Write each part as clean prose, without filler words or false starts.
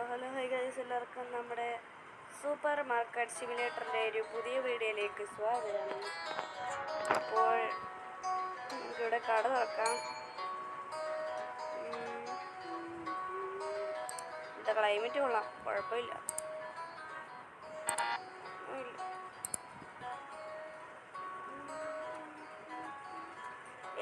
Hello high guys, എല്ലാവർക്കും നമ്മുടെ super market സിമുലേറ്ററിൻ്റെ ഒരു പുതിയ വീഡിയോയിലേക്ക് സ്വാഗതം. അപ്പോൾ നമുക്കിവിടെ കട തുറക്കാം. ഇവിടെ ക്ലൈമറ്റ് കൊള്ളാം, കുഴപ്പമില്ല.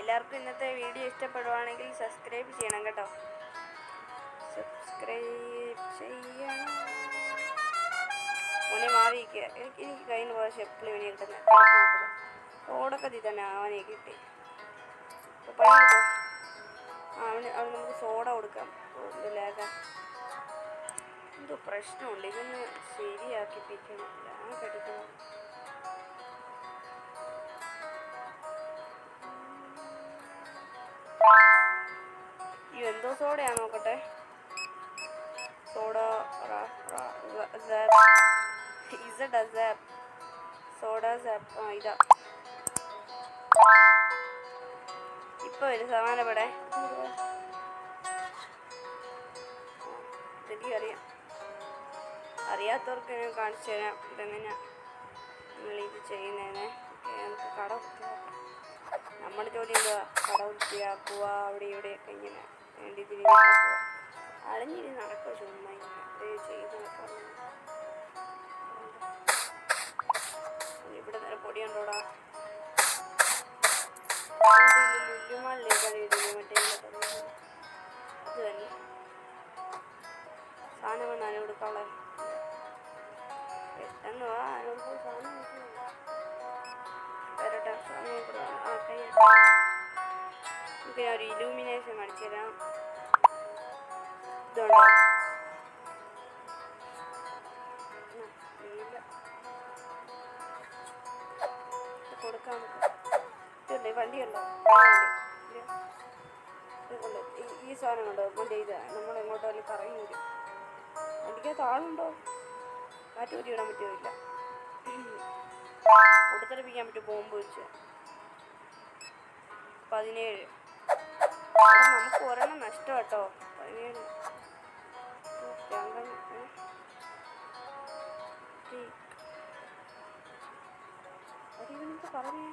എല്ലാവർക്കും ഇന്നത്തെ വീഡിയോ ഇഷ്ടപ്പെടുവാണെങ്കിൽ സബ്സ്ക്രൈബ് ചെയ്യണം കേട്ടോ. സബ്സ്ക്രൈബ് ചെയ്യണം. മോനെ മാറിയിരിക്കുക. എനിക്ക് കഴിഞ്ഞ പ്രാവശ്യം എപ്പോഴും ഇവനെ കിട്ടുന്നത് ഓടക്കത്തി തന്നെ അവനെ കിട്ടി. പണിയെടുത്തോ. അവന് നമുക്ക് സോഡ കൊടുക്കാം. എന്തോ പ്രശ്നമുണ്ട്, ഇതൊന്ന് ശരിയാക്കിപ്പിക്കണം. കടിക്കണം. എന്തോ സോഡയാണ് നോക്കട്ടെ. സോഡ സോഡ ഇതാ ഇപ്പൊ വരും സമാനപ്പെടെ. എനിക്കറിയാം, അറിയാത്തവർക്ക് ഞാൻ കാണിച്ചു തരാം ഇതെങ്ങനെ നമ്മളിത് ചെയ്യുന്നതിനെ. നമുക്ക് കട നമ്മുടെ ജോലി എന്തുവാ? കട വൃത്തിയാക്കുക, അവിടെ ഇവിടെയൊക്കെ ഇങ്ങനെ വേണ്ടി തിരിഞ്ഞ് നടക്കുക. അടഞ്ഞിരി നടക്കുക, ചുമ്മാ ഇങ്ങനെ ചെയ്ത് നടക്കാൻ. ഇവിടെ നേരെ പൊടിയുണ്ടോടാ. ലുല്ലുമാളിലെ കളിയിടില്ല, മറ്റേ അത് തന്നെ സാധനം വന്ന് അതിനോട് കളർ പെട്ടെന്ന് വാ. അതിനോട് സാധനം വരട്ടെ. സമയം കൂടെ നമുക്ക് ഞാൻ ഒരു ഇലൂമിനേഷൻ കാണിച്ചു തരാം. ഇതുണ്ടോ? കൊടുക്കാം. ഇതുണ്ട്, വണ്ടിയുണ്ടോ? ഈ സാധനം കണ്ടോ? മറ്റേ ഇത് നമ്മൾ എങ്ങോട്ടോ അല്ലെങ്കിൽ കറങ്ങി വരും. വണ്ടിക്കകത്ത് ആളുണ്ടോ? കാറ്റ് ഊരി ഇടാൻ പറ്റുമില്ല. കൊടുത്തെടുപ്പിക്കാൻ പറ്റും ബോംബ് വെച്ച്. 17. നമുക്ക് ഒരെണ്ണം നഷ്ടം കേട്ടോ. 17 പറഞ്ഞേ.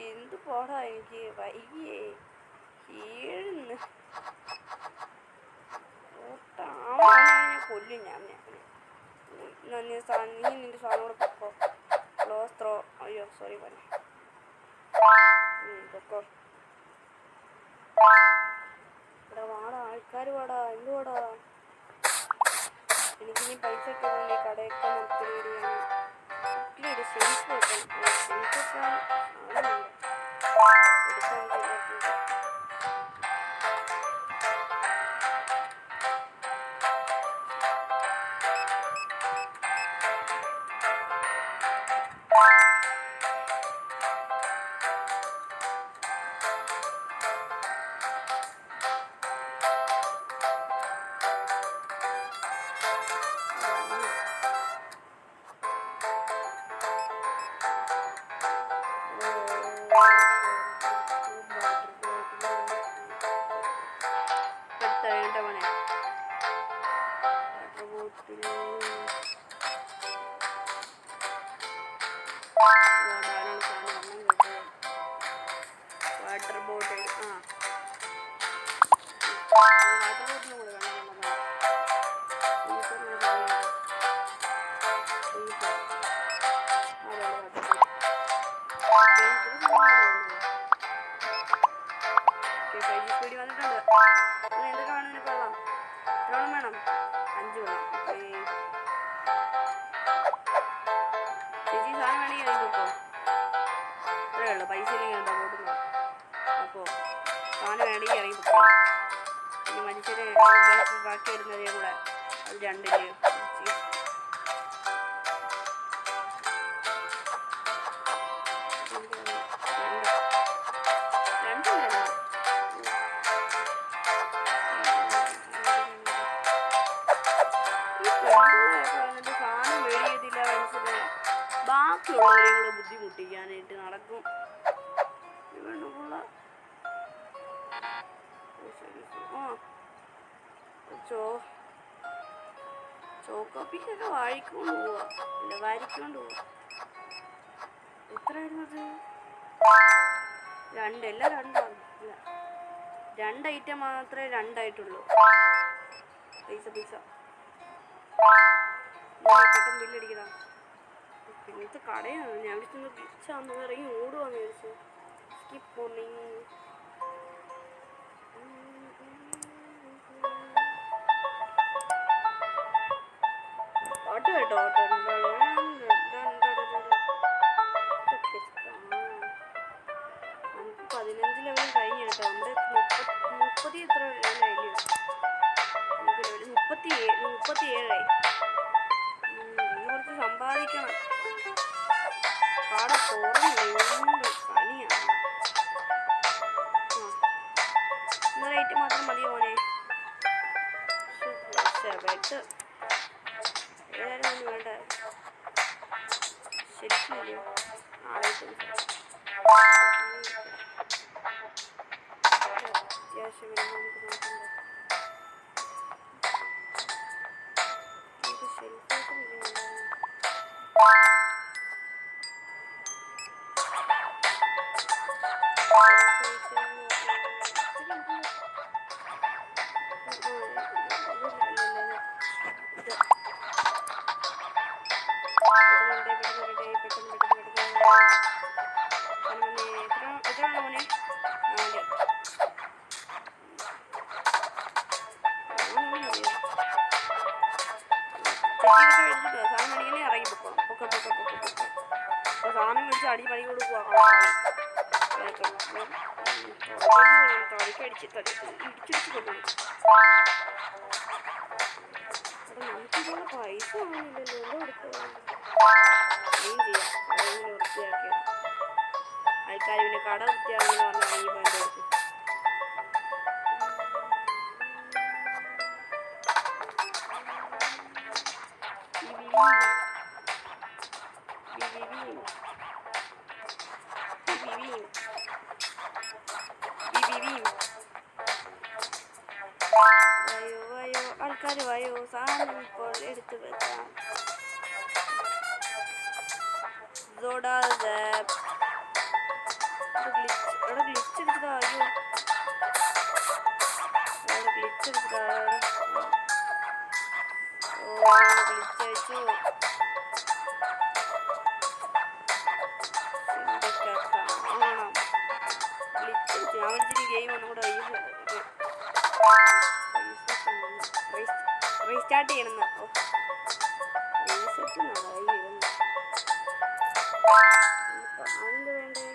എന്ത് പോടാ, എനിക്ക് വൈകിയേ. 7 കൊല്ലും ഞാൻ. നീ നിന്റെ സാധനം കൂടെ പൊക്കോ. Close throw. അയ്യോ സോറി പറഞ്ഞു. പൊക്കോ. ഇവിടെ വാടാ, ആൾക്കാർ വാടാ. എന്തുവാടാ? എനിക്കിനി പൈസ കിട്ടുന്നില്ല. കടയൊക്കെ നിർത്തിയിടുകയാണ്. ഒരു സെൻസ് നോക്കണം. സെൻസൊക്കെ വാട്ടർ ബോട്ടിൽ. വാട്ടർ ബോട്ടിലും കൂടെ വേണം. സ്പീഡ് വന്നിട്ടുണ്ട്. എന്തൊക്കെ വേണം നിനക്ക്? വെള്ളം എത്ര വെള്ളം വേണം? 5 വെള്ളം. ചേച്ചി സാധനം വേണമെങ്കിൽ കൈ നോക്കോ. ഇത്രയേ ഉള്ളൂ. പൈസ ഇല്ലെങ്കിൽ എന്താ പോട്ടുന്നോ. അപ്പോൾ സാധനം വേണമെങ്കിൽ ഇറങ്ങി പൊക്കോ. പിന്നെ മനുഷ്യരെ ബാക്കി വരുന്നതേ കൂടെ അത് 2 സാധനം മേടിക്കത്തില്ല. മനുഷ്യരെ ബാക്കിയുള്ളവരെയും കൂടെ ബുദ്ധിമുട്ടിക്കാനായിട്ട് നടക്കും. ചോക്കോപ്പിക്കൊക്കെ വാഴിക്കൊണ്ട് പോവാ, അല്ല വാരിക്കൊണ്ട് പോവാ. എത്രയായിരുന്നു അത്? എല്ലാം രണ്ടാണ്. ഇല്ല, 2 ഐറ്റം മാത്രമേ 2 ആയിട്ടുള്ളൂ. പൈസ പെട്ടെന്ന് ബില്ലടിക്കണം. പിന്നത്തെ കടയാണ്. ഞാൻ വിളിച്ചൊന്ന് വിളിച്ചാന്ന് ഇറങ്ങി ഓടുവാന്ന് വിചാരിച്ചു. Skip morning. പാട്ട് കേട്ടോ. നമുക്ക് 15 ലെവൽ കഴിഞ്ഞു കേട്ടോ. നമ്മുടെ 30 എത്ര ലെവലായില്ലേ? നമുക്ക് ലെവൽ 37ആയി. കുറച്ച് സമ്പാദിക്കണം. കാട തുറന്ന് പണിയാണ്. ഇന്നലെ ഐറ്റം മാത്രം മതിയോ മോനെ? വെട്ട് ഏതായാലും ഒന്നും വേണ്ട. ശരിക്കും മതിയോ? അത്യാവശ്യം വരുമ്പോൾ നമുക്ക് നോക്കണ്ടേ. നമുക്ക് ഷെൽഫായിട്ട് സാധനം മേടിച്ച് അടി പണി കൊടുക്കുക. തടിക്കടിച്ച് ഇടിച്ചിടിച്ച് കൊണ്ടുപോകും. നമുക്കിതുപോലെ പൈസ ആവുന്നില്ലല്ലോ. എന്തോ എടുക്കുക ക്ലീൻ ചെയ്യാം. കടയിൽ വൃത്തിയാക്കിയത് ആൾക്കാർ പിന്നെ കട വൃത്തിയാകുമെന്ന് പറഞ്ഞാൽ ഈ പണ്ട് എടുക്കും. ആൾക്കാർ വായോ, സാധനം ഇപ്പോൾ എടുത്തു വെക്കാം. ഗ്ലിച്ച് എടുത്തതാ. അയ്യോ, ഗ്ലിച്ച് എടുത്തതാ. ഗ്ലിച്ച് അയച്ചു. എന്തൊക്കെ കാണണം. ഗ്ലിച്ച് അയച്ചു. ഞാൻ വിളിച്ചിട്ട് ഗെയിം ഒന്നും കൂടെ റീസ്റ്റാർട്ട് ചെയ്യണമെന്ന്. റീസെറ്റ് അതെന്ത് വേണ്ടേ?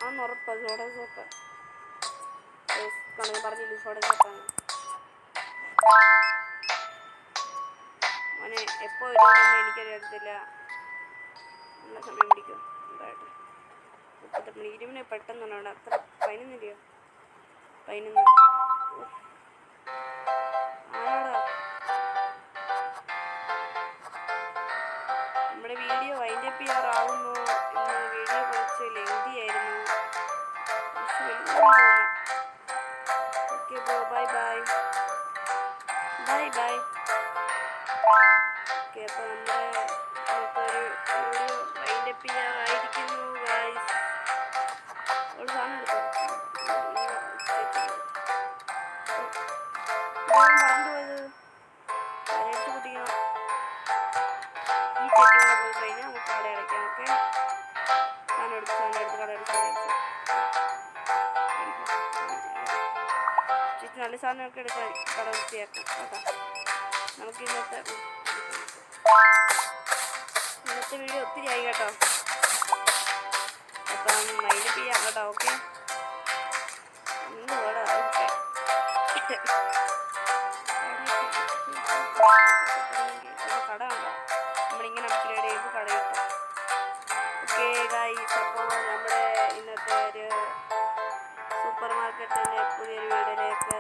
ആണെന്നുറപ്പാ. സോഡ സോപ്പ് പറഞ്ഞില്ല. സോഡ സോപ്പാണ് മോനെ. എപ്പോൾ വരുമെന്നൊന്നും എനിക്കറിയത്തില്ല. നല്ല സമയം പിടിക്കും. എന്തായിട്ട് 38 മണി 20 പെട്ടെന്നാണ്. അവിടെ അത്ര 11 ആണോടാ. നമ്മുടെ വീഡിയോ വൈൻഡപ്പ് ചെയ്യാറാവുന്നു. ഇന്ന് വീഡിയോ കുറച്ച് ലെങ്തി ആയിരുന്നു. Okay bro, by. ഓക്കെ, അപ്പോൾ നമുക്കൊരു വീഡിയോ വൈൻഡപ്പ് ചെയ്യാറായിരിക്കുന്നു ഗൈസ്. ഒരു സാധനം എടുത്തോ. പറഞ്ഞു പോയത് അരച്ച് കുട്ടിക്കണം. ഈ ചേച്ചി കൂടെ പോയി കഴിഞ്ഞാൽ നമുക്ക് കട അടയ്ക്കാം. ഓക്കെ, സാധനം എടുത്ത് കട അടച്ച് ചേച്ചി നല്ല സാധനമൊക്കെ എടുക്കാൻ കട വൃത്തിയാക്കാം കേട്ടോ. നമുക്ക് ഇന്നത്തെ വീഡിയോ ഒത്തിരി ആയി കേട്ടോ. അപ്പം മൈൻഡ് ചെയ്യാം കേട്ടോ. ഓക്കെ, എന്തുവാടാ കട ഉണ്ടോ? നമ്മളിങ്ങനെ അപ്ഗ്രേഡ് ചെയ്ത് കട കിട്ടും. ഓക്കെ ഗൈസ്, അപ്പോൾ നമ്മുടെ ഇന്നത്തെ ഒരു സൂപ്പർ മാർക്കറ്റിൻ്റെ പുതിയൊരു വീഡിയോയിലേക്ക്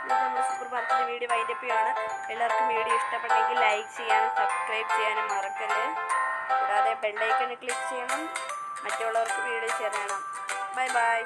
നമ്മുടെ സൂപ്പർ മാർക്കറ്റിൻ്റെ വീഡിയോ വൈൻഡപ്പ് ചെയ്യുകയാണ്. എല്ലാവർക്കും വീഡിയോ ഇഷ്ടപ്പെട്ടെങ്കിൽ ലൈക്ക് ചെയ്യാനും സബ്സ്ക്രൈബ് ചെയ്യാനും മറക്കല്ലേ. കൂടാതെ ബെല്ലൈക്കൺ ക്ലിക്ക് ചെയ്യണം. മറ്റുള്ളവർക്ക് വീഡിയോ ഷെയർ ചെയ്യണം. Bye bye.